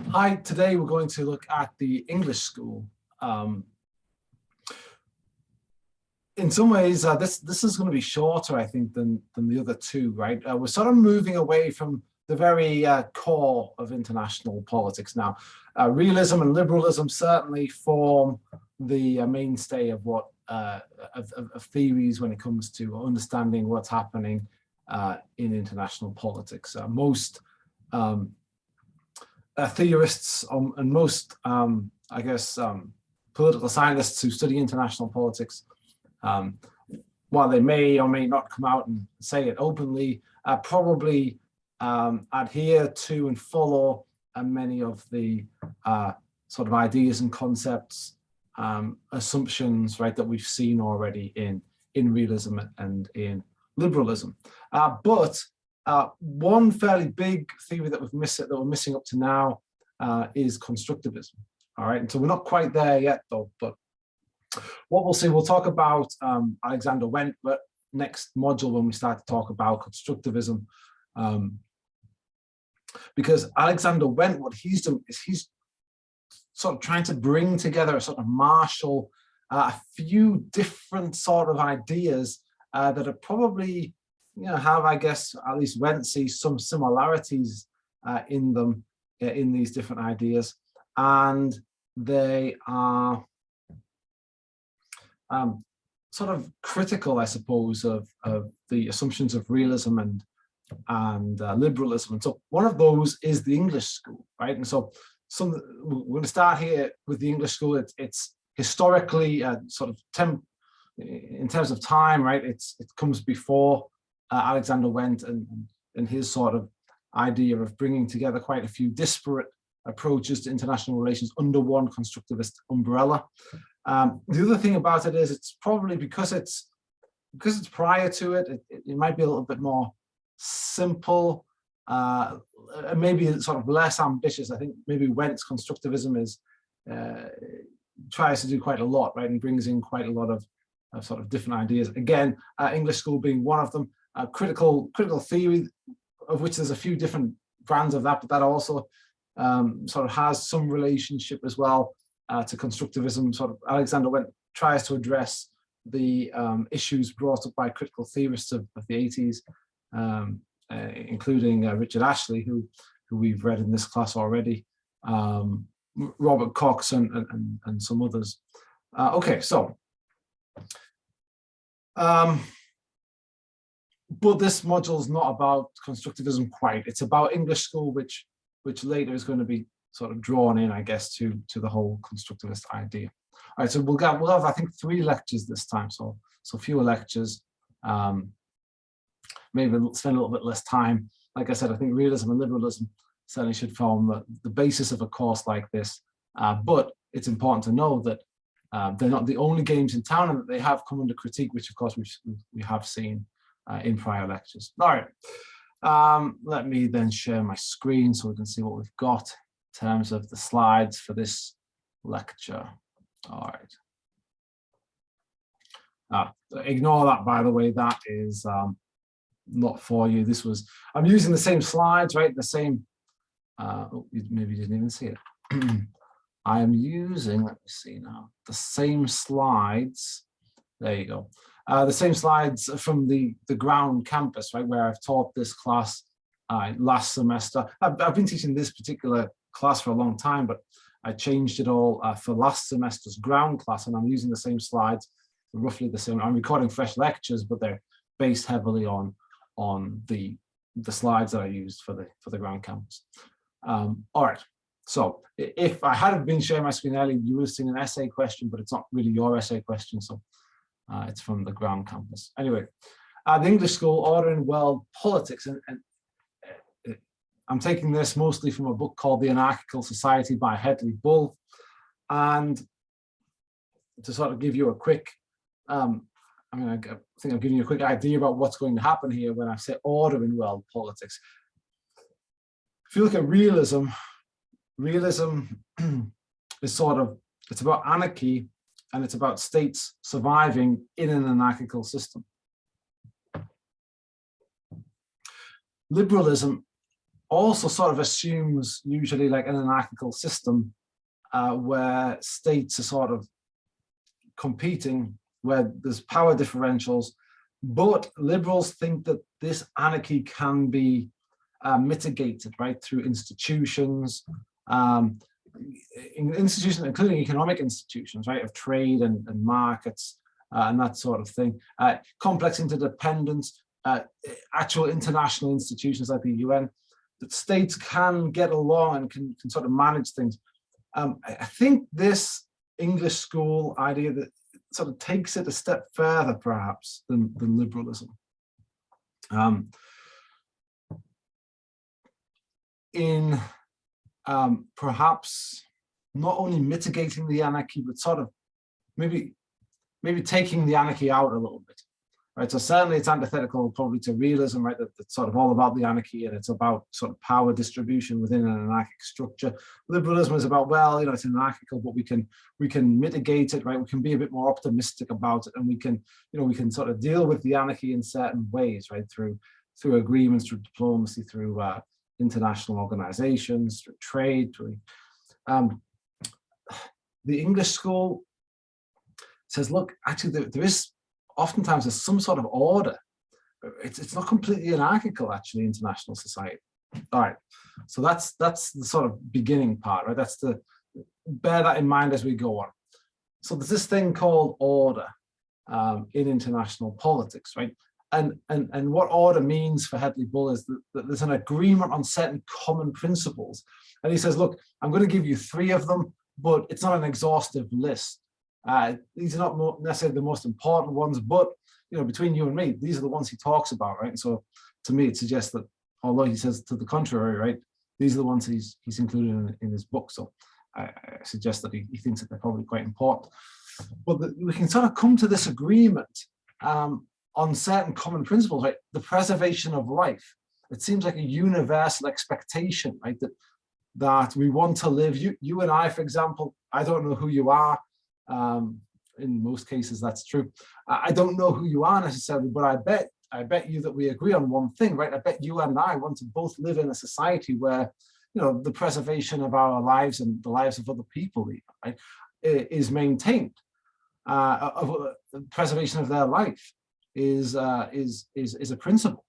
Hi, today we're going to look at the English school. In some ways, this is going to be shorter, I think, than the other two, right? We're sort of moving away from the very core of international politics now. Realism and liberalism certainly form the mainstay of what of theories when it comes to understanding what's happening in international politics. Most theorists and most, I guess, political scientists who study international politics, while they may or may not come out and say it openly, probably adhere to and follow many of the sort of ideas and concepts, assumptions, right, that we've seen already in realism and in liberalism. But one fairly big theory that we're missing up to now is constructivism. All right, and so we're not quite there yet, though. But what we'll see, we'll talk about Alexander Wendt, but next module when we start to talk about constructivism, because Alexander Wendt, what he's doing is he's sort of trying to bring together a sort of marshal a few different sort of ideas that are probably, have, I guess, at least Wendt sees some similarities in them, in these different ideas. And they are sort of critical, I suppose, of the assumptions of realism and liberalism. And so one of those is the English school, right? And so we're going to start here with the English school. It's historically sort of in terms of time, right? It comes before Alexander Wendt and his sort of idea of bringing together quite a few disparate approaches to international relations under one constructivist umbrella. The other thing about it is it's probably because it's prior to it, it might be a little bit more simple, maybe sort of less ambitious. I think maybe Wendt's constructivism tries to do quite a lot, right, and brings in quite a lot of sort of different ideas. Again, English school being one of them. Critical theory, of which there's a few different brands of that, but that also sort of has some relationship as well to constructivism. Sort of Alexander Wendt tries to address the issues brought up by critical theorists of the 80s, including Richard Ashley, who we've read in this class already, Robert Cox and some others. Okay, so but this module is not about constructivism quite. It's about English school, which later is going to be sort of drawn in, I guess, to the whole constructivist idea. All right, so we'll have I think 3 lectures this time, so fewer lectures. Maybe spend a little bit less time. Like I said, I think realism and liberalism certainly should form the basis of a course like this. But it's important to know that they're not the only games in town, and that they have come under critique, which of course we have seen in prior lectures. All right, let me then share my screen so we can see what we've got in terms of the slides for this lecture. All right. Ignore that, by the way, that is not for you. I'm using the same slides, right? The same, maybe you didn't even see it. I am using, let me see now, the same slides. There you go. The same slides from the ground campus, right, where I've taught this class last semester. I've been teaching this particular class for a long time, but I changed it all for last semester's ground class, and I'm using the same slides, roughly the same. I'm recording fresh lectures, but they're based heavily on the slides that I used for the ground campus. All right. So if I had been sharing my screen earlier, you would have seen an essay question, but it's not really your essay question, so it's from the ground campus. Anyway, the English School, Order in World Politics, and I'm taking this mostly from a book called The Anarchical Society by Hedley Bull. And to sort of give you a quick, I think I'm giving you a quick idea about what's going to happen here when I say order in world politics. If you look at realism is sort of, it's about anarchy, and it's about states surviving in an anarchical system. Liberalism also sort of assumes usually like an anarchical system where states are sort of competing, where there's power differentials, but liberals think that this anarchy can be mitigated, right, through institutions, institutions, including economic institutions, right, of trade and markets and that sort of thing. Complex interdependence, actual international institutions like the UN, that states can get along and can sort of manage things. I think this English school idea that sort of takes it a step further, perhaps, than liberalism. In perhaps not only mitigating the anarchy, but sort of maybe taking the anarchy out a little bit, right? So certainly it's antithetical probably to realism, right? That's sort of all about the anarchy and it's about sort of power distribution within an anarchic structure. Liberalism is about, well, it's anarchical, but we can mitigate it, right? We can be a bit more optimistic about it, and we can sort of deal with the anarchy in certain ways, right? Through agreements, through diplomacy, through international organizations, through trade. The English school says, look, actually there is oftentimes there's some sort of order. It's not completely anarchical, actually, international society. All right, so that's the sort of beginning part, right? That's bear that in mind as we go on. So there's this thing called order in international politics, right? And what order means for Hedley Bull is that there's an agreement on certain common principles. And he says, look, I'm going to give you 3 of them, but it's not an exhaustive list. These are not necessarily the most important ones, but between you and me, these are the ones he talks about, right? And so to me, it suggests that although he says to the contrary, right, these are the ones he's included in his book. So I suggest that he thinks that they're probably quite important. But we can sort of come to this agreement on certain common principles, right? The preservation of life. It seems like a universal expectation, right? That we want to live. You and I, for example, I don't know who you are. In most cases, that's true. I don't know who you are necessarily, but I bet you that we agree on one thing, right? I bet you and I want to both live in a society where, the preservation of our lives and the lives of other people, right, is maintained. The preservation of their life is a principle.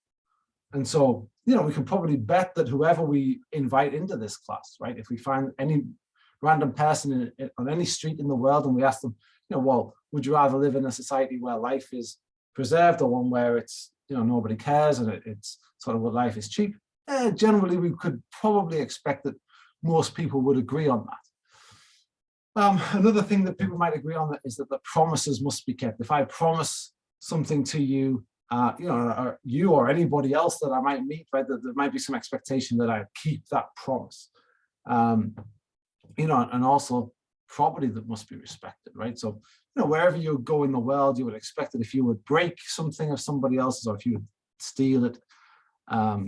And so, we can probably bet that whoever we invite into this class, right, if we find any random person on any street in the world and we ask them, well, would you rather live in a society where life is preserved or one where it's, nobody cares and it's sort of what life is cheap? Generally, we could probably expect that most people would agree on that. Another thing that people might agree on is that the promises must be kept. If I promise something to you, or you or anybody else that I might meet, right, that there might be some expectation that I keep that promise. And also property that must be respected, right? So, wherever you go in the world, you would expect that if you would break something of somebody else's, or if you would steal it,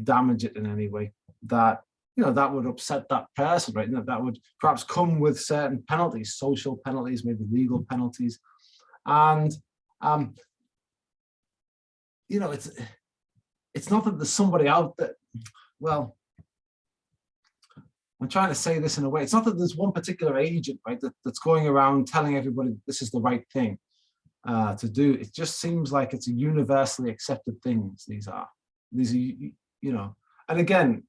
damage it in any way, that, that would upset that person, right? And that would perhaps come with certain penalties, social penalties, maybe legal penalties. And, it's not that there's somebody out there, well, I'm trying to say this in a way, it's not that there's one particular agent, right, that's going around telling everybody this is the right thing to do. It just seems like it's a universally accepted things. These are, and again,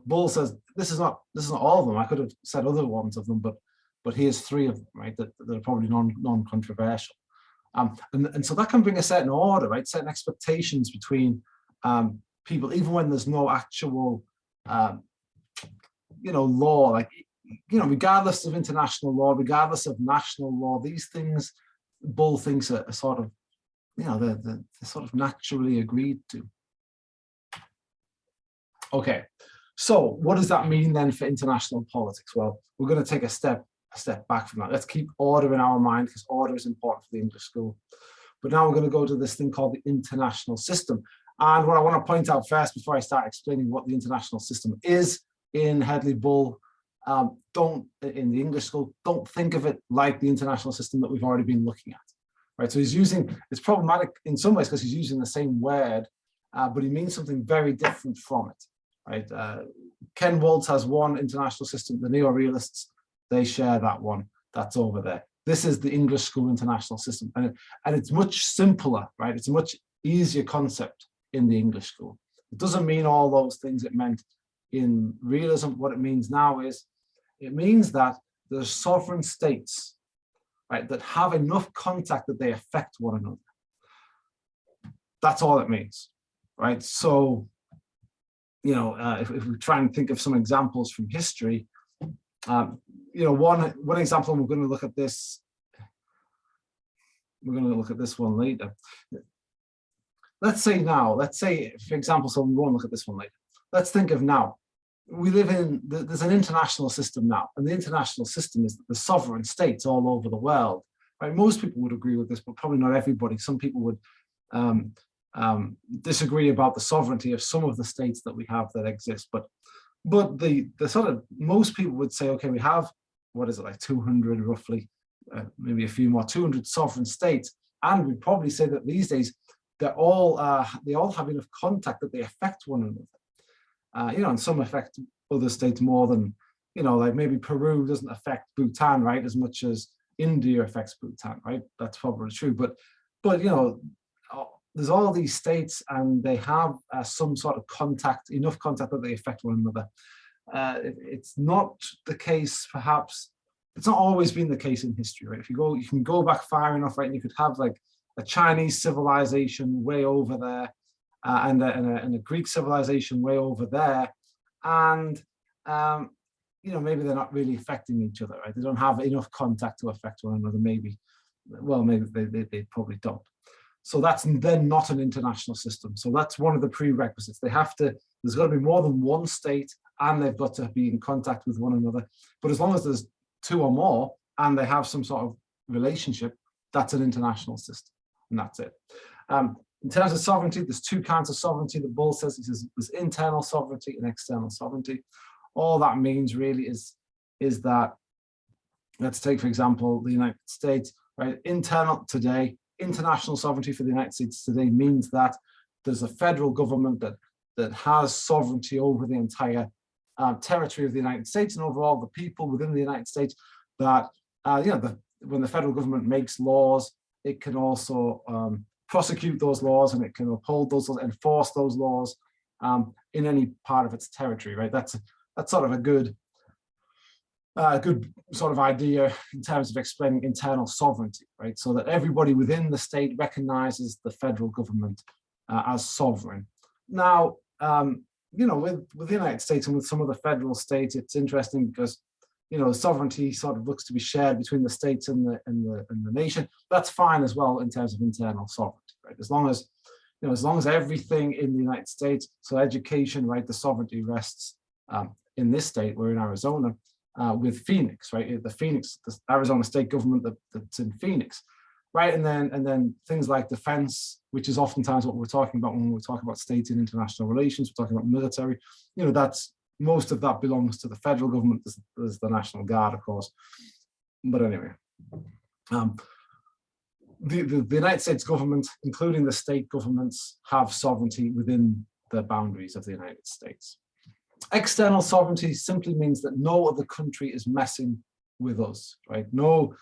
Bull says this is not all of them. I could have said other ones of them, but here's 3 of them, right, that are probably non-controversial. And so that can bring a certain order, right, certain expectations between people, even when there's no actual law, like, regardless of international law, regardless of national law, these things, Bull thinks are sort of, they're sort of naturally agreed to. Okay, so what does that mean then for international politics? Well, we're going to take a step back from that. Let's keep order in our mind, because order is important for the English school. But now we're going to go to this thing called the international system. And what I want to point out first, before I start explaining what the international system is, in Hedley Bull, in the English school, don't think of it like the international system that we've already been looking at, right? So it's problematic in some ways because he's using the same word, but he means something very different from it. right? Ken Waltz has one international system. The neo-realists, they share that one. That's over there. This is the English school international system, and it's much simpler, right? It's a much easier concept in the English school. It doesn't mean all those things it meant in realism. What it means now is, it means that there's sovereign states, right, that have enough contact that they affect one another. That's all it means, right? So, you know, if we try and think of some examples from history, you know, one example, and we're going to look at this. We're going to look at this one later. Let's say, for example, so we won't look at this one later. Let's think of now. We live in, there's an international system now, and the international system is the sovereign states all over the world, right? Most people would agree with this, but probably not everybody. Some people would disagree about the sovereignty of some of the states that we have that exist, but the sort of, most people would say, okay, we have, what is it, like 200 roughly, maybe a few more, 200 sovereign states, and we'd probably say that these days they all have enough contact that they affect one another. You know, and some affect other states more than, you know, like maybe Peru doesn't affect Bhutan, right, as much as India affects Bhutan, right? That's probably true, but you know, there's all these states, and they have some sort of contact, enough contact that they affect one another. It's not the case, perhaps. It's not always been the case in history, right? If you go, you can go back far enough, right? And you could have like a Chinese civilization way over there, and a Greek civilization way over there, and you know, maybe they're not really affecting each other, right? They don't have enough contact to affect one another. Maybe, well, maybe they probably don't. So that's then not an international system. So that's one of the prerequisites. They have to, there's got to be more than one state, and they've got to be in contact with one another. But as long as there's two or more, and they have some sort of relationship, that's an international system, and that's it. In terms of sovereignty, there's two kinds of sovereignty that Bull says. He says there's internal sovereignty and external sovereignty. All that means really is that, let's take, for example, the United States, right? International sovereignty for the United States today means that there's a federal government that has sovereignty over the entire territory of the United States and over all the people within the United States. That you know, when the federal government makes laws, it can also prosecute those laws, and it can uphold those laws, enforce those laws in any part of its territory. Right? That's sort of a good sort of idea in terms of explaining internal sovereignty, right? So that everybody within the state recognizes the federal government as sovereign. Now, you know, with the United States and with some of the federal states, it's interesting because, you know, sovereignty sort of looks to be shared between the states and the nation. That's fine as well in terms of internal sovereignty, right? As long as, you know, as long as everything in the United States, so education, right, the sovereignty rests in this state, we're in Arizona, with Phoenix, right? The Arizona state government that's in Phoenix, right? And then things like defense, which is oftentimes what we're talking about when we're talking about state and international relations. We're talking about military. You know, that's, most of that belongs to the federal government. There's the National Guard, of course. But anyway, the United States government, including the state governments, have sovereignty within the boundaries of the United States. External sovereignty simply means that no other country is messing with us, right? No,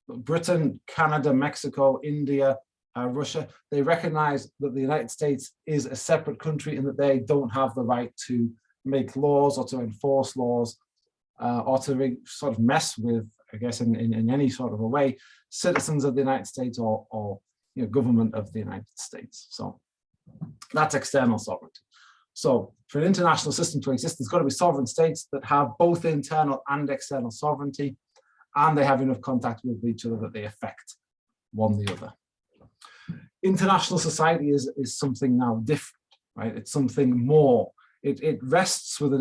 Britain, Canada, Mexico, India, Russia, they recognize that the United States is a separate country and that they don't have the right to make laws or to enforce laws or to sort of mess with, I guess, in any sort of a way, citizens of the United States or you know, government of the United States. So that's external sovereignty. So for an international system to exist, there's got to be sovereign states that have both internal and external sovereignty, and they have enough contact with each other that they affect one the other. International society is something now different, right? It's something more. It rests with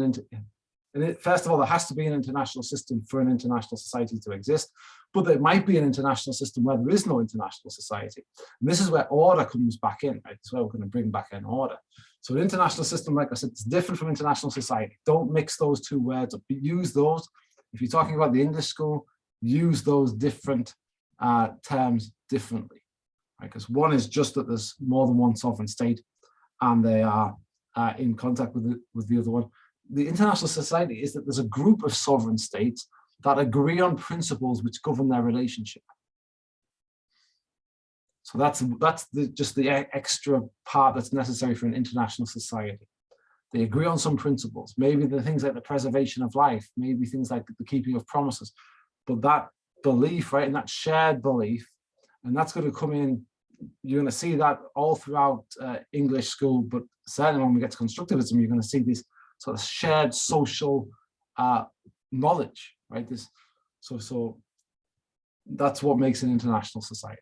first of all, there has to be an international system for an international society to exist, but there might be an international system where there is no international society. And this is where order comes back in, right? This is where we're going to bring back in order. So an international system, like I said, it's different from international society. Don't mix those two words up. Use those. If you're talking about the English school, use those different terms differently, right? Because one is just that there's more than one sovereign state, and they are in contact with the other one. The international society is that there's a group of sovereign states that agree on principles which govern their relationship. So that's just the extra part that's necessary for an international society. They agree on some principles, maybe the things like the preservation of life, maybe things like the keeping of promises, but that belief, right, and that shared belief, and that's going to come in, you're going to see that all throughout English school, but certainly when we get to constructivism, you're going to see this sort of shared social knowledge, right? So that's what makes an international society.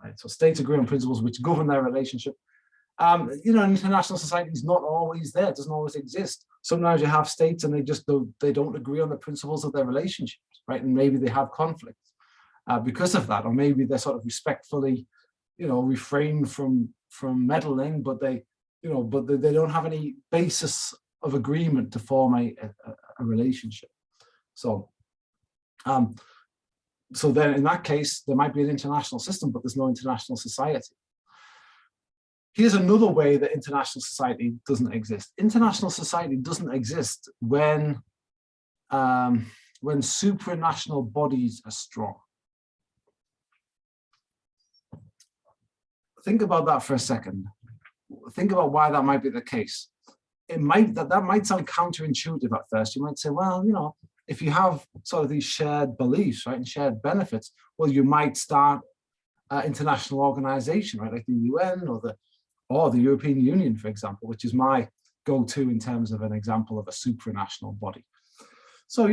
Right? So states agree on principles which govern their relationship. An international society is not always there, it doesn't always exist. Sometimes you have states and they don't agree on the principles of their relationships, right? And maybe they have conflicts because of that, or maybe they're sort of respectfully, refrain from meddling, but they don't have any basis of agreement to form a relationship. So then in that case, there might be an international system, but there's no international society. Here's another way that international society doesn't exist. International society doesn't exist when supranational bodies are strong. Think about that for a second. Think about why that might be the case. That might sound counterintuitive at first. You might say, well, if you have sort of these shared beliefs, right, and shared benefits, well, you might start an international organization, right, like the UN or the European Union, for example, which is my go-to in terms of an example of a supranational body. So,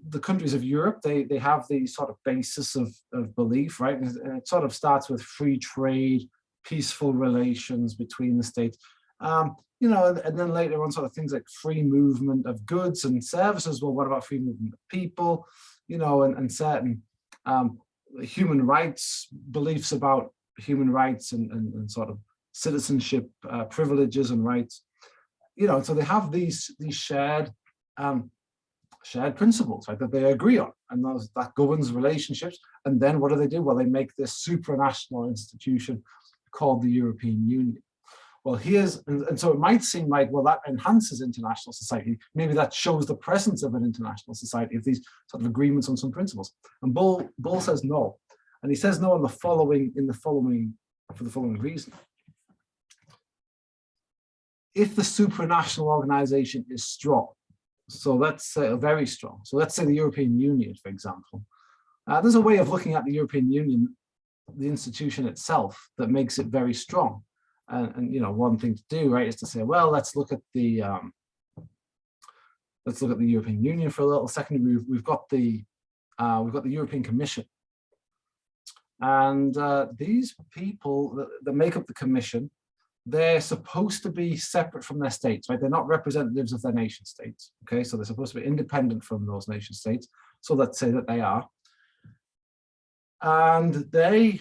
the countries of Europe, they have the sort of basis of belief, right? And it sort of starts with free trade, peaceful relations between the states. And then later on, sort of things like free movement of goods and services. Well, what about free movement of people? And certain human rights beliefs about human rights and sort of citizenship privileges and rights. So they have these shared principles, right, that they agree on, and that governs relationships. And then what do? Well, they make this supranational institution called the European Union. Well, and so it might seem like, well, that enhances international society. Maybe that shows the presence of an international society, of these sort of agreements on some principles. And Bull says no. And he says no for the following reason. If the supranational organization is strong, so let's say very strong, so let's say the European Union, for example, there's a way of looking at the European Union, the institution itself, that makes it very strong. And one thing to do, right, is to say, well, let's look at the European Union for a little second. We've got the European Commission, and these people that make up the Commission, they're supposed to be separate from their states, right? They're not representatives of their nation states. Okay, so they're supposed to be independent from those nation states. So let's say that they are, and they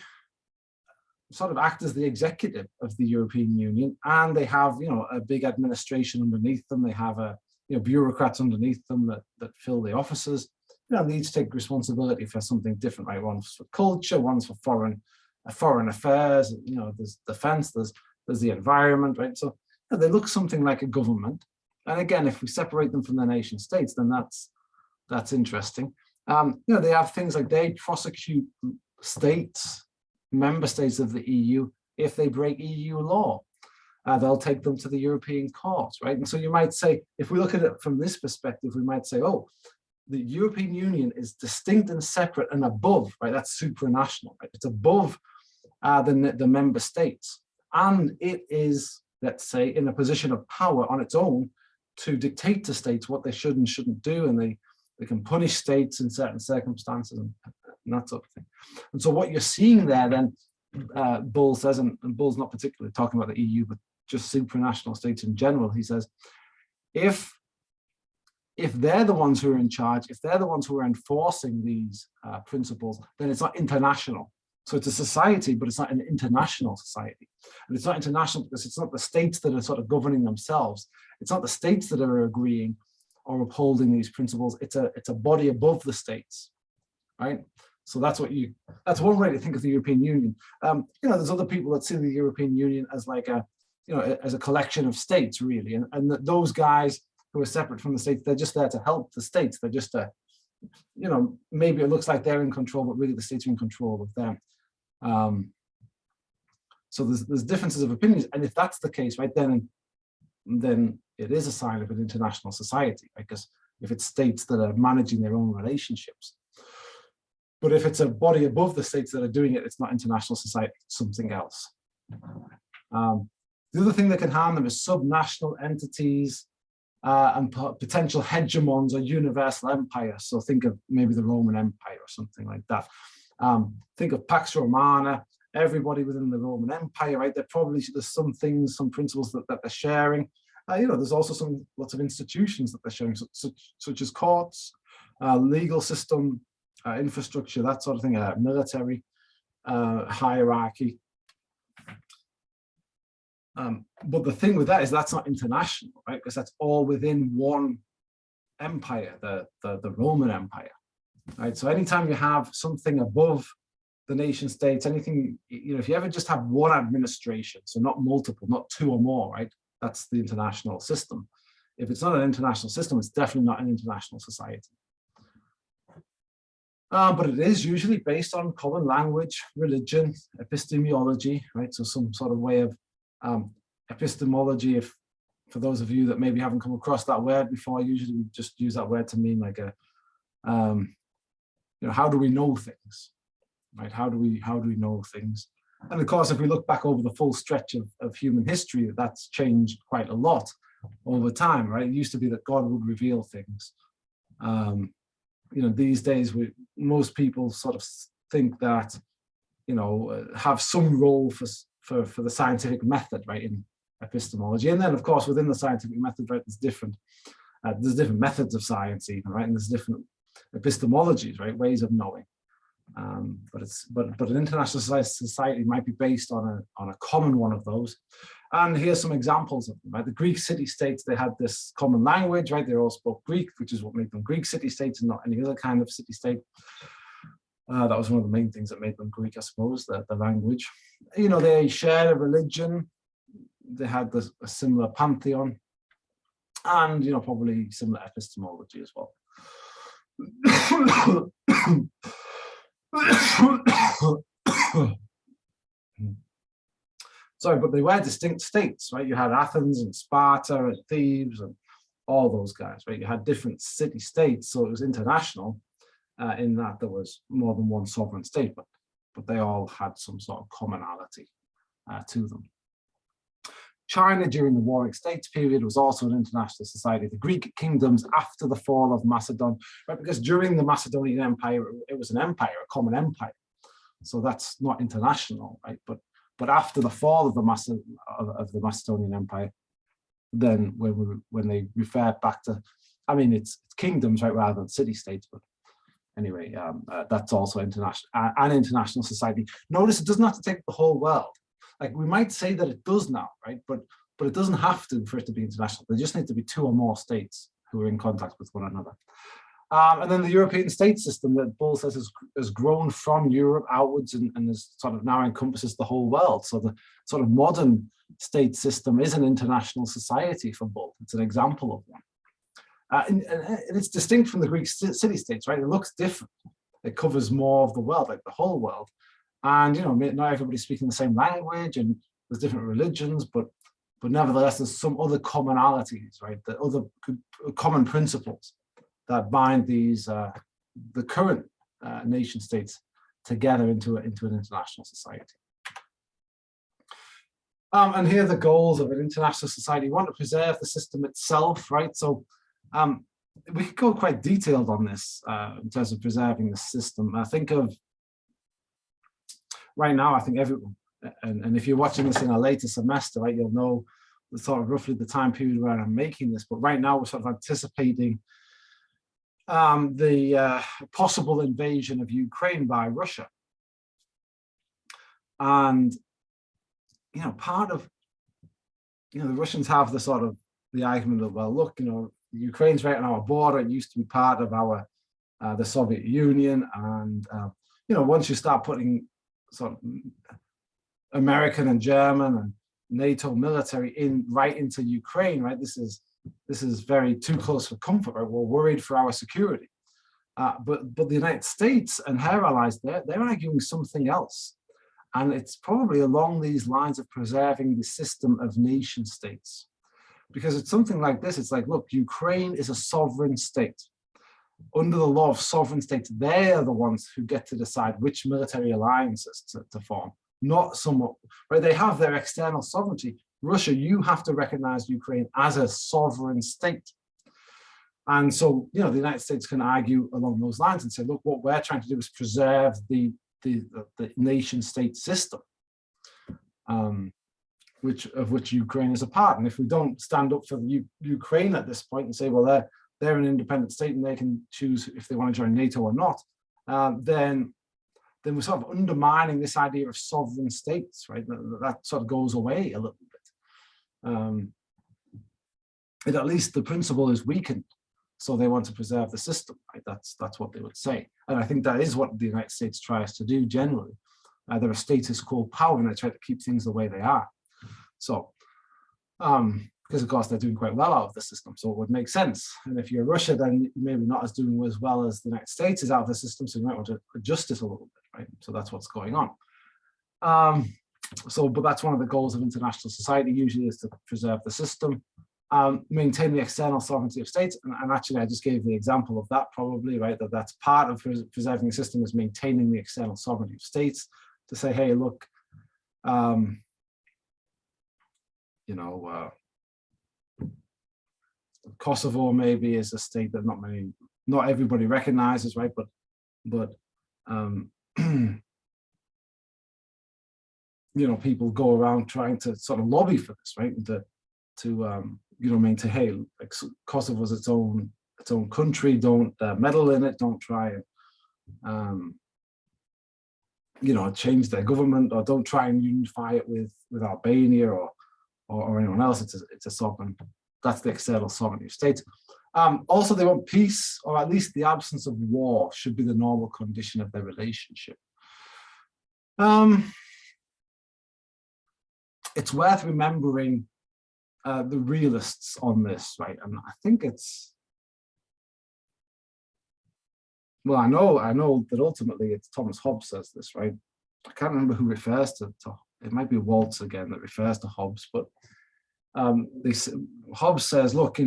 sort of act as the executive of the European Union, and they have a big administration underneath them. They have bureaucrats underneath them that fill the offices. They each take responsibility for something different, right? One's for culture, one's for foreign affairs. There's defense, there's the environment, right? So they look something like a government. And again, if we separate them from the nation states, then that's interesting. They have things like they prosecute member states of the EU, if they break EU law. They'll take them to the European court, right? And so you might say, if we look at it from this perspective, we might say, oh, the European Union is distinct and separate and above, right? That's supranational, right? It's above the member states. And it is, let's say, in a position of power on its own to dictate to states what they should and shouldn't do. And they can punish states in certain circumstances and that sort of thing. And so what you're seeing there then, Bull says, and Bull's not particularly talking about the EU, but just supranational states in general, he says, if they're the ones who are in charge, if they're the ones who are enforcing these principles, then it's not international. So it's a society, but it's not an international society. And it's not international because it's not the states that are sort of governing themselves. It's not the states that are agreeing or upholding these principles. It's a body above the states, right? So that's one way to think of the European Union. There's other people that see the European Union as like a as a collection of states, really. And those guys who are separate from the states, they're just there to help the states. They're just maybe it looks like they're in control, but really the states are in control of them. So there's differences of opinions, and if that's the case, right, then it is a sign of an international society, right? Because if it's states that are managing their own relationships. But if it's a body above the states that are doing it, it's not international society, it's something else. The other thing that can harm them is subnational entities and potential hegemons or universal empires. So think of maybe the Roman Empire or something like that. Think of Pax Romana, everybody within the Roman Empire, right? There's some things, some principles that they're sharing. There's also lots of institutions that they're sharing, such as courts, legal system, infrastructure, that sort of thing, military, hierarchy. But the thing with that is that's not international, right? Because that's all within one empire, the Roman Empire, right? So anytime you have something above the nation states, anything, if you ever just have one administration, so not multiple, not two or more, right? That's the international system. If it's not an international system, it's definitely not an international society. But it is usually based on common language, religion, epistemology, right? So some sort of way of epistemology, for those of you that maybe haven't come across that word before, usually we just use that word to mean like how do we know things, right? How do we know things? And of course, if we look back over the full stretch of human history, that's changed quite a lot over time, right? It used to be that God would reveal things. These days, most people sort of think that, have some role for the scientific method, right, in epistemology. And then, of course, within the scientific method, right, there's different methods of science even, right, and there's different epistemologies, right, ways of knowing. But an international society might be based on a common one of those. And here's some examples of them, right? The Greek city-states, they had this common language, right? They all spoke Greek, which is what made them Greek city-states and not any other kind of city-state. That was one of the main things that made them Greek, I suppose, the language. They shared a religion. They had a similar pantheon and, probably similar epistemology as well. Sorry, but they were distinct states, right? You had Athens and Sparta and Thebes and all those guys, right? You had different city-states, so it was international in that there was more than one sovereign state, but they all had some sort of commonality to them. China during the Warring States period was also an international society. The Greek kingdoms after the fall of Macedon, right? Because during the Macedonian Empire, it was an empire, a common empire. So that's not international, right? But after the fall of the Macedonian Empire, then when they refer back to, it's kingdoms, right, rather than city-states. But anyway, that's also an international society. Notice it doesn't have to take the whole world. Like we might say that it does now, right? But it doesn't have to for it to be international. There just need to be two or more states who are in contact with one another. And then the European state system that Bull says has grown from Europe outwards and is sort of now encompasses the whole world. So the sort of modern state system is an international society for Bull. It's an example of one. And it's distinct from the Greek city-states, right? It looks different. It covers more of the world, like the whole world. And not everybody's speaking the same language, and there's different religions, but nevertheless, there's some other commonalities, right? The other common principles that bind these the current nation states together into an international society. And here are the goals of an international society. We want to preserve the system itself, right? So we could go quite detailed on this in terms of preserving the system. I think of right now, I think everyone, and if you're watching this in a later semester, right, you'll know the sort of roughly the time period where I'm making this. But right now, we're sort of anticipating the possible invasion of Ukraine by Russia. And, part of, the Russians have the sort of the argument of, well, look, Ukraine's right on our border. It used to be part of our, the Soviet Union. And, once you start putting sort of American and German NATO military right into Ukraine, right? This is very too close for comfort, right? We're worried for our security. But the United States and her allies, they're arguing something else. And it's probably along these lines of preserving the system of nation states. Because it's something like this, it's like, look, Ukraine is a sovereign state. Under the law of sovereign states, they're the ones who get to decide which military alliances to form, not someone, right? They have their external sovereignty. Russia, you have to recognize Ukraine as a sovereign state. And so, the United States can argue along those lines and say, look, what we're trying to do is preserve the nation state system, of which Ukraine is a part. And if we don't stand up for Ukraine at this point and say, well, they're an independent state and they can choose if they want to join NATO or not, then we're sort of undermining this idea of sovereign states, right? That sort of goes away a little bit. And at least the principle is weakened. So they want to preserve the system, right? That's what they would say. And I think that is what the United States tries to do generally. They're a status quo power and they try to keep things the way they are. So, because of course they're doing quite well out of the system, so it would make sense. And if you're Russia, then maybe not doing as well as the United States is out of the system, so you might want to adjust it a little bit, right? So that's what's going on. But that's one of the goals of international society usually, is to preserve the system. Maintain the external sovereignty of states, and actually I just gave the example of that probably, right, that's part of preserving the system, is maintaining the external sovereignty of states, to say, hey, look, Kosovo maybe is a state that not everybody recognizes, right, but people go around trying to sort of lobby for this, right, to maintain, hey, like Kosovo is its own country, don't meddle in it, don't try and change their government, or don't try and unify it with Albania or anyone else. It's a sovereign. That's the external sovereignty of states. Also, they want peace, or at least the absence of war should be the normal condition of their relationship. It's worth remembering the realists on this, right? And I think I know that ultimately it's Thomas Hobbes says this, right? I can't remember who refers to it might be Waltz again that refers to Hobbes, but Hobbes says, look,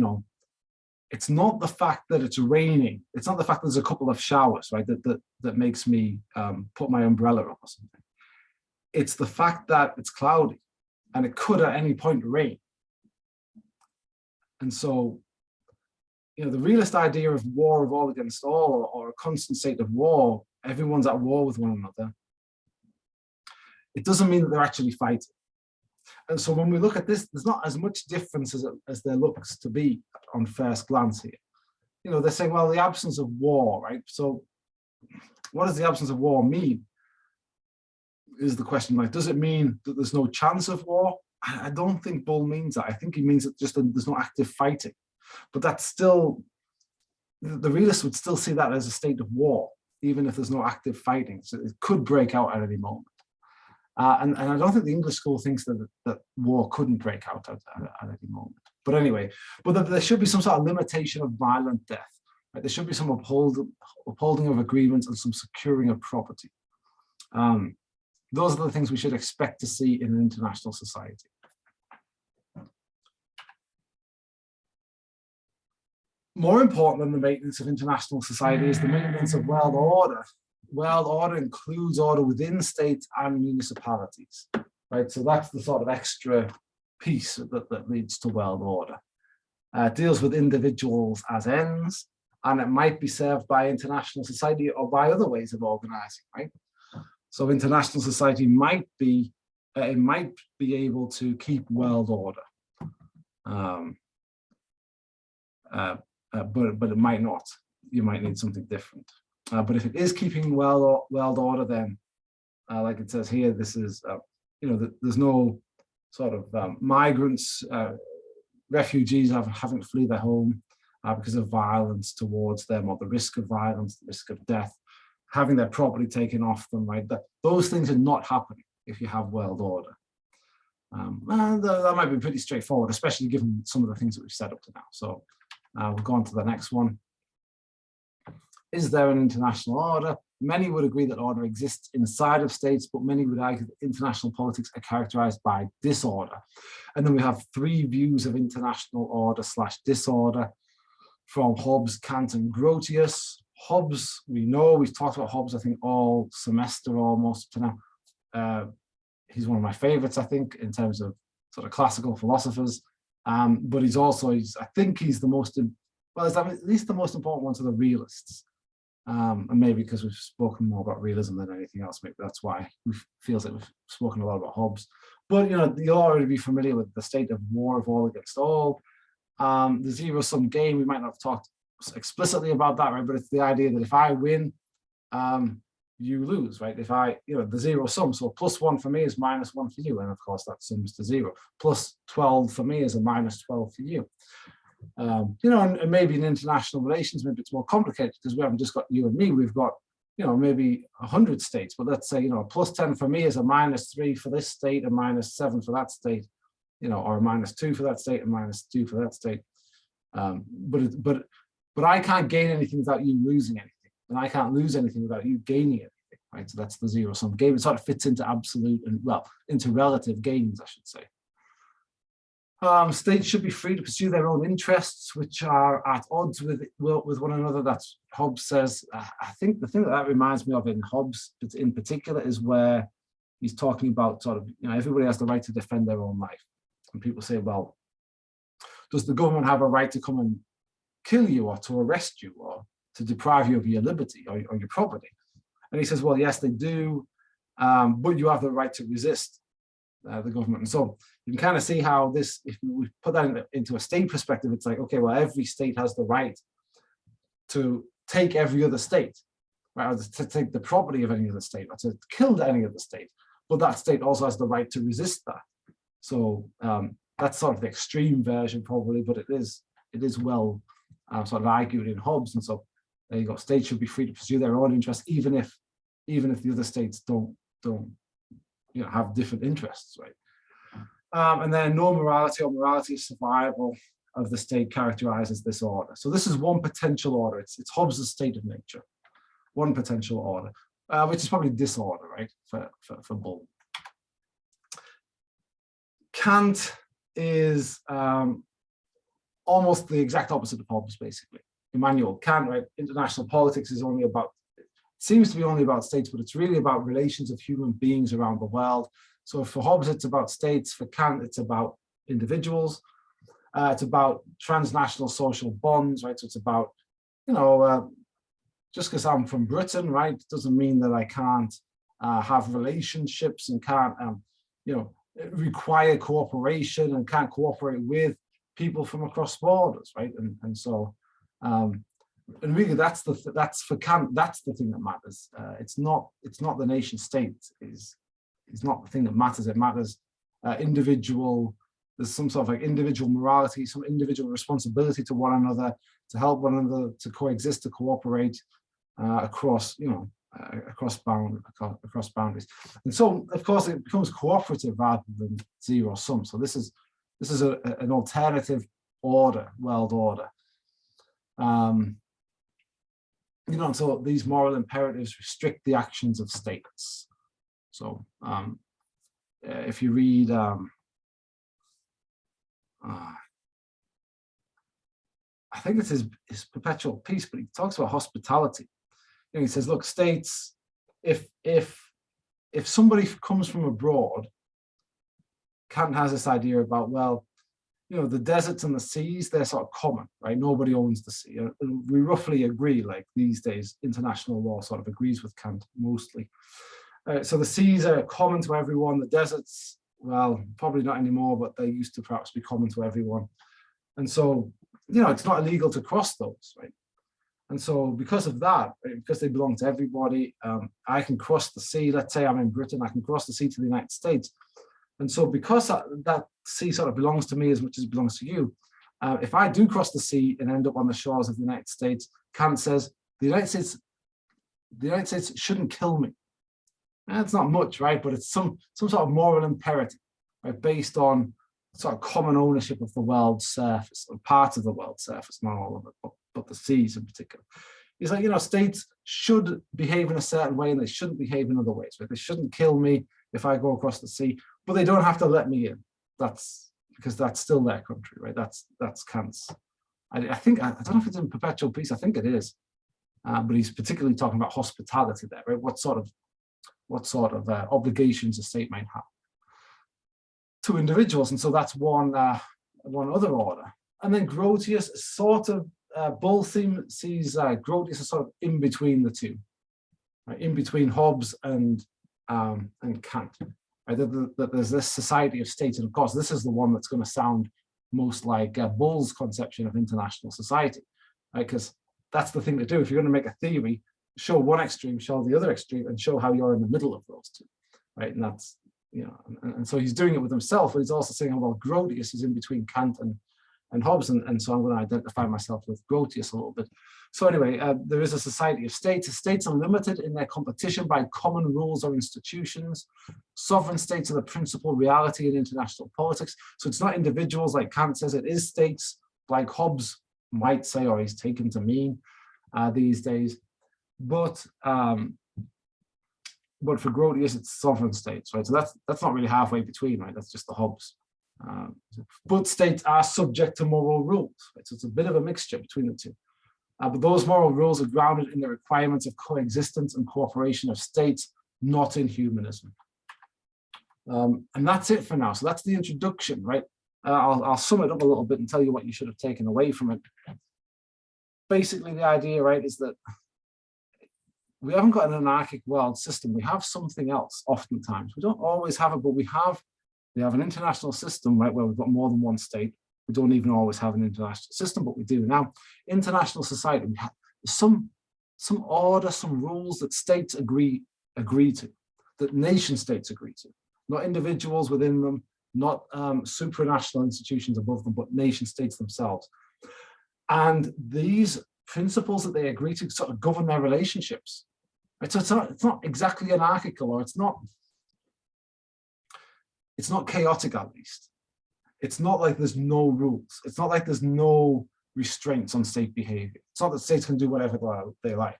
it's not the fact that it's raining, it's not the fact that there's a couple of showers, right, that makes me put my umbrella up or something. It's the fact that it's cloudy and it could at any point rain. And so, the realist idea of war of all against all, or a constant state of war, everyone's at war with one another, it doesn't mean that they're actually fighting. And so when we look at this, there's not as much difference as there looks to be on first glance here. They're saying, well, the absence of war, right? So what does the absence of war mean? Is the question, like, does it mean that there's no chance of war? I don't think Bull means that. I think he means that just that there's no active fighting. But that's still, the realists would still see that as a state of war, even if there's no active fighting. So it could break out at any moment. And I don't think the English school thinks that war couldn't break out at any moment. But anyway, there should be some sort of limitation of violent death. Right? There should be some upholding of agreements and some securing of property. Those are the things we should expect to see in an international society. More important than the maintenance of international society is the maintenance of world order. World order includes order within states and municipalities, right? So that's the sort of extra piece that leads to world order. It deals with individuals as ends, and it might be served by international society or by other ways of organizing, right? So international society might be able to keep world order, but it might not. You might need something different. But if it is keeping world order, then, like it says here, this is, there's no sort of migrants, refugees having to flee their home because of violence towards them, or the risk of violence, the risk of death, having their property taken off them, right? Those things are not happening if you have world order. And that might be pretty straightforward, especially given some of the things that we've said up to now. So we'll go on to the next one. Is there an international order? Many would agree that order exists inside of states, but many would argue that international politics are characterized by disorder. And then we have three views of international order / disorder from Hobbes, Kant, and Grotius. Hobbes, we know, we've talked about Hobbes, I think, all semester almost to now. He's one of my favorites, I think, in terms of sort of classical philosophers. But he's also, I think he's the most, well, he's at least the most important one to the realists. And maybe because we've spoken more about realism than anything else, maybe that's why we feels like we've spoken a lot about Hobbes. But, you know, you'll already be familiar with the state of war of all against all. The zero-sum game, we might not have talked explicitly about that, right? But it's the idea that if I win, you lose, right? If I, you know, the zero sum, so +1 for me is -1 for you, and of course that sums to 0. +12 for me is a -12 for you. You know, and maybe in international relations, maybe it's more complicated because we haven't just got you and me, we've got, you know, maybe 100 states, but let's say, you know, +10 for me is a -3 for this state, a -7 for that state, you know, or a -2 for that state, and -2 for that state. But I can't gain anything without you losing anything, and I can't lose anything without you gaining anything, right? So that's the zero-sum game. It sort of fits into absolute and, well, into relative games, I should say. States should be free to pursue their own interests, which are at odds with one another. That's Hobbes says. I think the thing that reminds me of in Hobbes, in particular, is where he's talking about sort of, you know, everybody has the right to defend their own life, and people say, well, does the government have a right to come and kill you or to arrest you or to deprive you of your liberty or your property? And he says, well, yes, they do, but you have the right to resist the government. And so you can kind of see how this, if we put that into a state perspective, it's like, okay, well, every state has the right to take every other state, right? Or to take the property of any other state or to kill any other state. But that state also has the right to resist that. So that's sort of the extreme version probably, but it is well sort of argued in Hobbes. And so there you go, states should be free to pursue their own interests, even if the other states don't you know, have different interests, right? And then no morality or morality of survival of the state characterizes this order. So this is one potential order. It's Hobbes' state of nature, one potential order, which is probably disorder, right, for Bull. Kant is almost the exact opposite of Hobbes, basically. Immanuel Kant, right? International politics is only about, seems to be only about states, but it's really about relations of human beings around the world. So for Hobbes, it's about states. For Kant, it's about individuals. It's about transnational social bonds, right? So it's about, you know, just because I'm from Britain, right, doesn't mean that I can't have relationships and can't, you know, require cooperation and can't cooperate with people from across borders, right? And so, and really, that's for Kant. That's the thing that matters. It's not the nation state. Is not the thing that matters. It matters individual. There's some sort of like individual morality, some individual responsibility to one another, to help one another, to coexist, to cooperate across, you know, across boundaries. And so, of course, it becomes cooperative rather than zero sum. So this is an alternative order, world order. You know, so these moral imperatives restrict the actions of states. So if you read, I think it's his Perpetual Peace, but he talks about hospitality. And he says, look, states, if somebody comes from abroad, Kant has this idea about, well, you know, the deserts and the seas, they're sort of common, right? Nobody owns the sea. We roughly agree, like these days, international law sort of agrees with Kant mostly. So the seas are common to everyone. The deserts, well, probably not anymore, but they used to perhaps be common to everyone. And so, you know, it's not illegal to cross those, right? And so because of that, right, because they belong to everybody, I can cross the sea. Let's say I'm in Britain, I can cross the sea to the United States. And so because that sea sort of belongs to me as much as it belongs to you, if I do cross the sea and end up on the shores of the United States, Kant says the United States shouldn't kill me. And it's not much, right? But it's some sort of moral imperative. right, based on sort of common ownership of the world's surface, or part of the world's surface, not all of it, but the seas in particular. It's like, states should behave in a certain way and they shouldn't behave in other ways, right? They shouldn't kill me if I go across the sea, but they don't have to let me in. That's because that's still their country, right? That's Kant's. I think, I don't know if it's in Perpetual Peace, I think it is, but he's particularly talking about hospitality there, right? What sort of obligations a state might have to individuals, and so that's one other order. And then Grotius sort of, Bultheme sees Grotius as sort of in between the two, right? In between Hobbes and Kant. Right? That there's this society of states, and of course this is the one that's going to sound most like Bull's conception of international society, right? Because that's the thing to do. If you're going to make a theory, show one extreme, show the other extreme, and show how you're in the middle of those two, right? And that's, and so he's doing it with himself, but he's also saying, well, Grotius is in between Kant and Hobbes, and so I'm going to identify myself with Grotius a little bit. So anyway, there is a society of states. States are limited in their competition by common rules or institutions. Sovereign states are the principal reality in international politics. So it's not individuals like Kant says, it is states like Hobbes might say, or he's taken to mean these days. But for Grotius, it's sovereign states, right? So that's not really halfway between, right? That's just the Hobbes. But states are subject to moral rules, right? So it's a bit of a mixture between the two. But those moral rules are grounded in the requirements of coexistence and cooperation of states, not in humanism. And that's it for now. So that's the introduction, right? I'll sum it up a little bit and tell you what you should have taken away from it. Basically, the idea, right, is that we haven't got an anarchic world system. We have something else oftentimes. We don't always have it, but we have an international system, right, where we've got more than one state. We don't even always have an international system, but we do now. International society, we have some order, some rules that states agree to, that nation states agree to, not individuals within them, not supranational institutions above them, but nation states themselves. And these principles that they agree to sort of govern their relationships. Right? So it's not exactly anarchical, or it's not chaotic, at least. It's not like there's no rules. It's not like there's no restraints on state behavior. It's not that states can do whatever they like.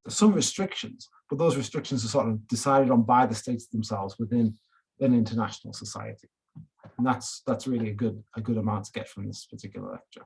There's some restrictions, but those restrictions are sort of decided on by the states themselves within an international society. And that's really a good amount to get from this particular lecture.